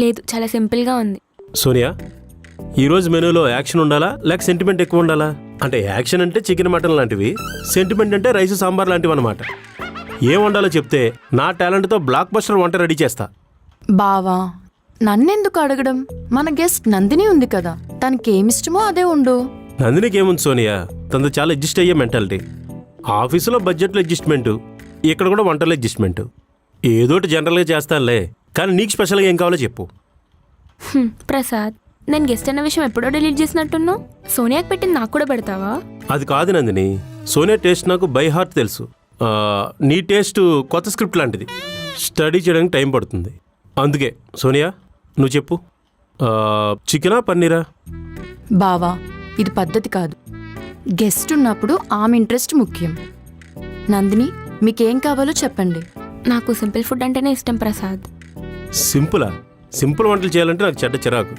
లేదు, చాలా సింపుల్గా ఉంది. సోనియా, ఈరోజు మెనూలో యాక్షన్ ఉండాలా లేక సెంటిమెంట్ ఎక్కువ ఉండాలా? అంటే యాక్షన్ అంటే చికెన్ మటన్ లాంటివి, సెంటిమెంట్ అంటే రైస్ సాంబార్ లాంటివి అనమాట. ఏం వండాలో చెప్తే నా టాలెంట్తో బ్లాక్ బస్టర్ వంట రెడీ చేస్తా. బావా, నన్నెందుకు అడగడం? మన గెస్ట్ నందిని ఉంది కదా, తనకేమిష్టమో అదే ఉండు. నందినికి ఏముంది సోనియా, తనది చాలా అడ్జస్ట్ అయ్యే మెంటాలిటీ. ఆఫీసులో బడ్జెట్లో అడ్జస్ట్మెంటు, ఇక్కడ కూడా వంటలో అడ్జస్ట్మెంటు. ఏదోటి జనరల్గా చేస్తానులే, కానీ నీకు స్పెషల్గా ఏం కావాలో చెప్పు. ప్రసాద్, నేను గెస్ట్ అన్న విషయం ఎప్పుడో డిలీట్ చేసినట్టున్నావు. సోనియాకి పెట్టింది నాకు కూడా పెడతావా? అది కాదు నందిని, సోనియా టేస్ట్ నాకు బై హార్ట్ తెలుసు. నీ టేస్ట్ కొత్త స్క్రిప్ట్ లాంటిది, స్టడీ చేయడానికి టైం పడుతుంది. అందుకే సోనియా నువ్వు చెప్పు, చికెనా పన్నీరా? బావా, ఇది పద్ధతి కాదు. గెస్ట్ ఉన్నప్పుడు ఆమె ఇంట్రెస్ట్ ముఖ్యం. నందిని, మీకేం కావాలో చెప్పండి. నాకు సింపుల్ ఫుడ్ అంటేనే ఇష్టం ప్రసాద్. సింపుల్ వంటలు చేయాలంటే నాకు చెడ్డ చిరాకు.